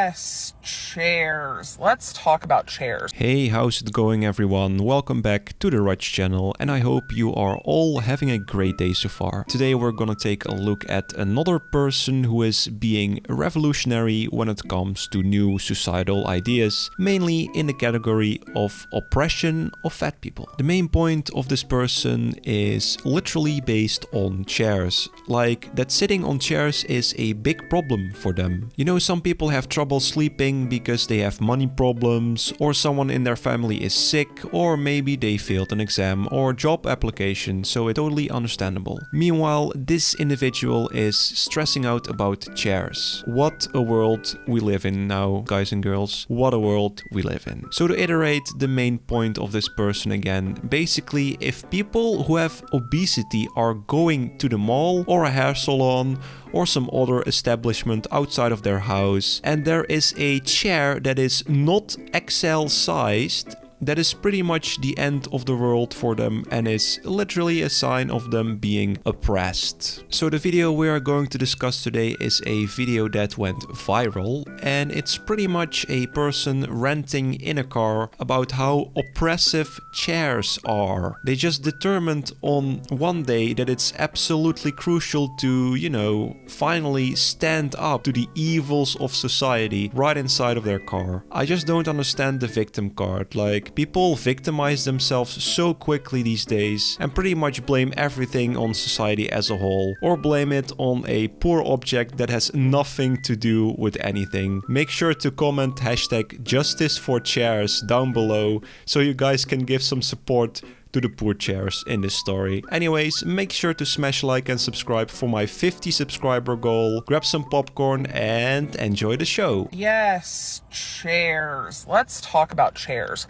Yes, chairs. Let's talk about chairs. Hey, how's it going everyone? Welcome back to the Rutch channel and I hope you are all having a great day so far. Today we're gonna take a look at another person who is being revolutionary when it comes to new societal ideas, mainly in the category of oppression of fat people. The main point of this person is literally based on chairs, like that sitting on chairs is a big problem for them. You know, some people have trouble sleeping because they have money problems, or someone in their family is sick, or maybe they failed an exam or job application, so it's totally understandable. Meanwhile, this individual is stressing out about chairs. What a world we live in now, guys and girls. What a world we live in. So to iterate the main point of this person again, basically if people who have obesity are going to the mall or a hair salon or some other establishment outside of their house and there is a chair that is not XL sized, that is pretty much the end of the world for them and is literally a sign of them being oppressed. So the video we are going to discuss today is a video that went viral and it's pretty much a person ranting in a car about how oppressive chairs are. They just determined on one day that it's absolutely crucial to, you know, finally stand up to the evils of society right inside of their car. I just don't understand the victim card. Like, people victimize themselves so quickly these days and pretty much blame everything on society as a whole, or blame it on a poor object that has nothing to do with anything. Make sure to comment hashtag justice for chairs down below so you guys can give some support to the poor chairs in this story. Anyways, make sure to smash like and subscribe for my 50 subscriber goal. Grab some popcorn and enjoy the show. Yes, chairs. Let's talk about chairs.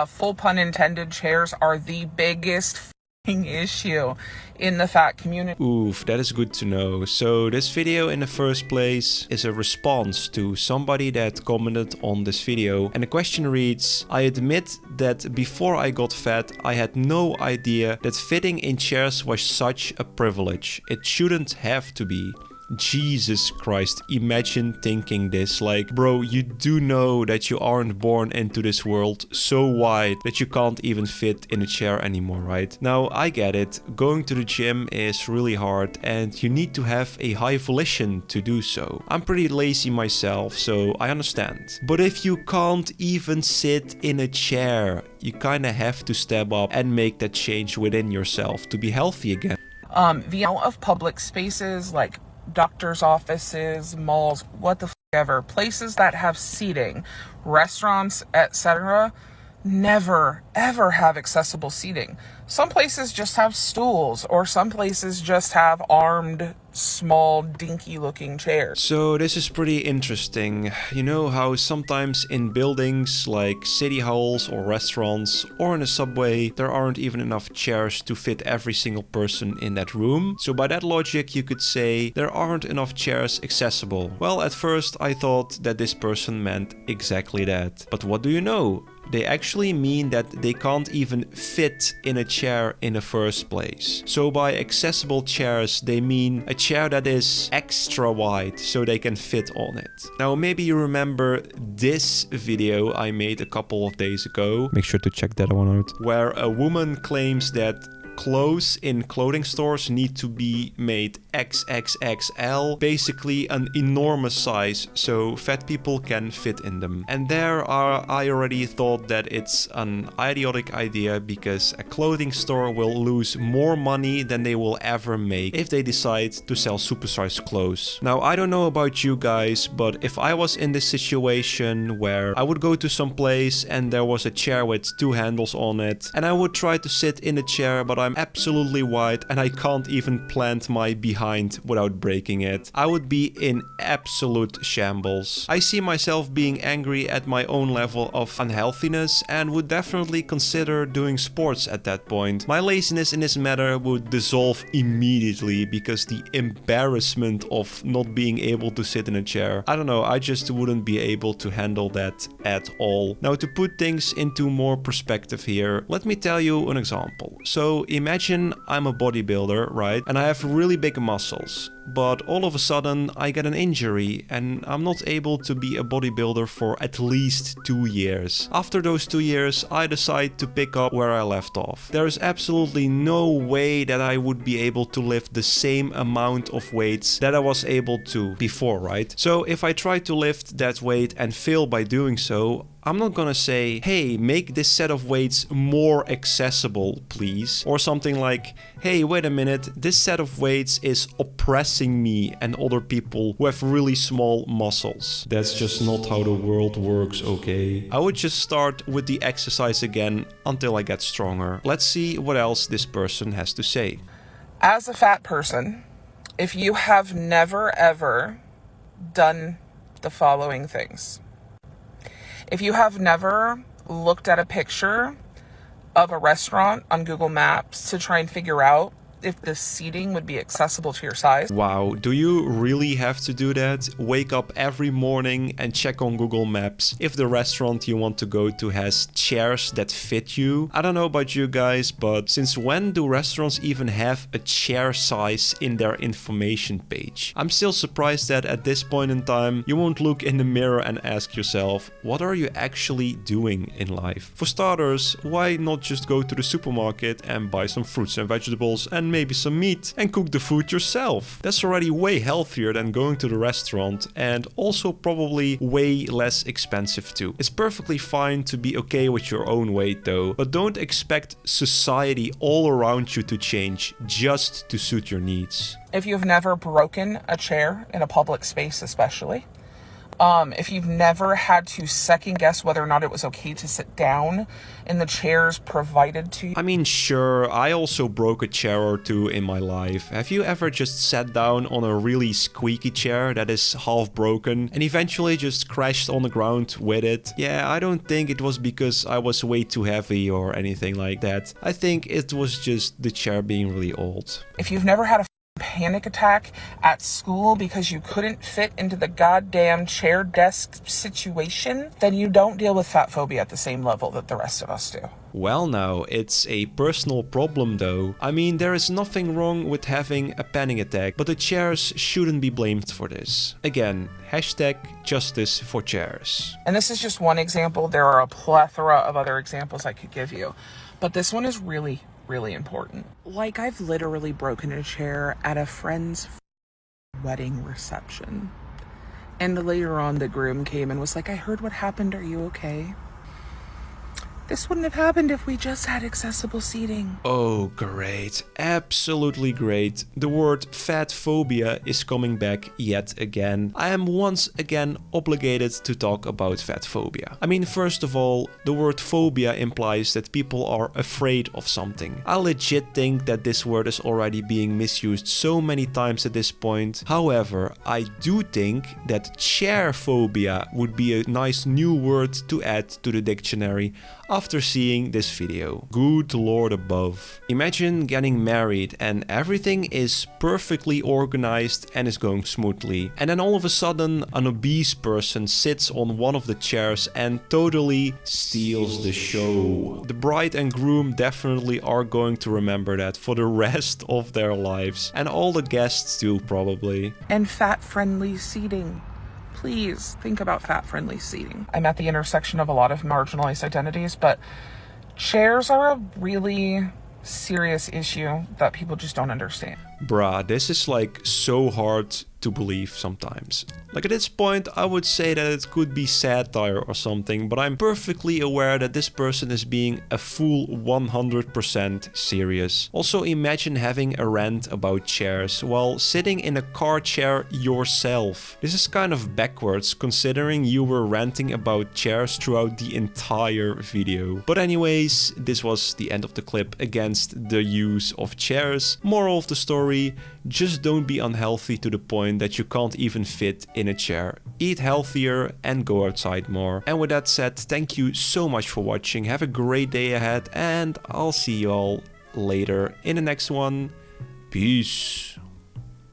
Full pun intended, chairs are the biggest issue in the fat community. Oof, that is good to know. So this video in the first place is a response to somebody that commented on this video, and the question reads: I admit that before I got fat I had no idea that fitting in chairs was such a privilege. It shouldn't have to be. Jesus Christ, imagine thinking this. Like, bro, you do know that you aren't born into this world so wide that you can't even fit in a chair anymore, right? Now, I get it. Going to the gym is really hard and you need to have a high volition to do so. I'm pretty lazy myself, so I understand. But if you can't even sit in a chair, you kinda have to step up and make that change within yourself to be healthy again. The amount of public spaces like doctors' offices, malls, what the f ever, places that have seating, restaurants, etc., never ever have accessible seating. Some places just have stools, or some places just have armed, small, dinky looking chairs. So this is pretty interesting. You know how sometimes in buildings like city halls or restaurants or in a subway there aren't even enough chairs to fit every single person in that room? So by that logic you could say there aren't enough chairs accessible. Well, at first I thought that this person meant exactly that. But what do you know? They actually mean that they can't even fit in a chair in the first place. So by accessible chairs, they mean a chair that is extra wide so they can fit on it. Now, maybe you remember this video I made a couple of days ago. Make sure to check that one out. Where a woman claims that clothes in clothing stores need to be made XXXL, basically an enormous size, so fat people can fit in them. And I already thought that it's an idiotic idea because a clothing store will lose more money than they will ever make if they decide to sell supersized clothes. Now, I don't know about you guys, but if I was in this situation where I would go to some place and there was a chair with two handles on it, and I would try to sit in the chair, but I'm absolutely wide and I can't even plant my behind without breaking it, I would be in absolute shambles. I see myself being angry at my own level of unhealthiness and would definitely consider doing sports at that point. My laziness in this matter would dissolve immediately because the embarrassment of not being able to sit in a chair, I don't know, I just wouldn't be able to handle that at all. Now, to put things into more perspective here, let me tell you an example. So imagine I'm a bodybuilder, right? And I have really big muscles. but all of a sudden I get an injury and I'm not able to be a bodybuilder for at least 2 years. After those 2 years, I decide to pick up where I left off. There is absolutely no way that I would be able to lift the same amount of weights that I was able to before, right? So if I try to lift that weight and fail by doing so, I'm not gonna say, hey, make this set of weights more accessible, please. Or something like, hey, wait a minute, this set of weights is oppressing me and other people who have really small muscles. That's just not how the world works, okay? I would just start with the exercise again until I get stronger. Let's see what else this person has to say. As a fat person, if you have never ever done the following things. If you have never looked at a picture of a restaurant on Google Maps to try and figure out if the seating would be accessible to your size. Wow, do you really have to do that? Wake up every morning and check on Google Maps if the restaurant you want to go to has chairs that fit you? I don't know about you guys, but since when do restaurants even have a chair size in their information page? I'm still surprised that at this point in time, you won't look in the mirror and ask yourself, what are you actually doing in life? For starters, why not just go to the supermarket and buy some fruits and vegetables and maybe some meat and cook the food yourself? That's already way healthier than going to the restaurant and also probably way less expensive too. It's perfectly fine to be okay with your own weight though, but don't expect society all around you to change just to suit your needs. If you've never broken a chair in a public space especially, if you've never had to second guess whether or not it was okay to sit down in the chairs provided to you. I mean, sure, I also broke a chair or two in my life. Have you ever just sat down on a really squeaky chair that is half broken and eventually just crashed on the ground with it? Yeah, I don't think it was because I was way too heavy or anything like that. I think it was just the chair being really old. If you've never had a panic attack at school because you couldn't fit into the goddamn chair desk situation, then you don't deal with fat phobia at the same level that the rest of us do. Well now, it's a personal problem though. I mean, there is nothing wrong with having a panic attack, but the chairs shouldn't be blamed for this. Again, hashtag justice for chairs. And this is just one example. There are a plethora of other examples I could give you, but this one is really important. Like, I've literally broken a chair at a friend's wedding reception. And later on, the groom came and was like, I heard what happened. Are you okay? This wouldn't have happened if we just had accessible seating. Oh, great. Absolutely great. The word fat phobia is coming back yet again. I am once again obligated to talk about fat phobia. I mean, first of all, the word phobia implies that people are afraid of something. I legit think that this word is already being misused so many times at this point. However, I do think that chair phobia would be a nice new word to add to the dictionary after seeing this video. Good Lord above. Imagine getting married and everything is perfectly organized and is going smoothly. And then all of a sudden an obese person sits on one of the chairs and totally steals the show. The bride and groom definitely are going to remember that for the rest of their lives. And all the guests too, probably. And fat-friendly seating. Please think about fat-friendly seating. I'm at the intersection of a lot of marginalized identities, but chairs are a really serious issue that people just don't understand. Bruh, this is like so hard to believe sometimes. Like at this point, I would say that it could be satire or something, but I'm perfectly aware that this person is being a full 100% serious. Also, imagine having a rant about chairs while sitting in a car chair yourself. This is kind of backwards considering you were ranting about chairs throughout the entire video. But anyways, this was the end of the clip against the use of chairs. Moral of the story, just don't be unhealthy to the point that you can't even fit in a chair. Eat healthier and go outside more. And with that said, thank you so much for watching. Have a great day ahead and I'll see you all later in the next one. Peace.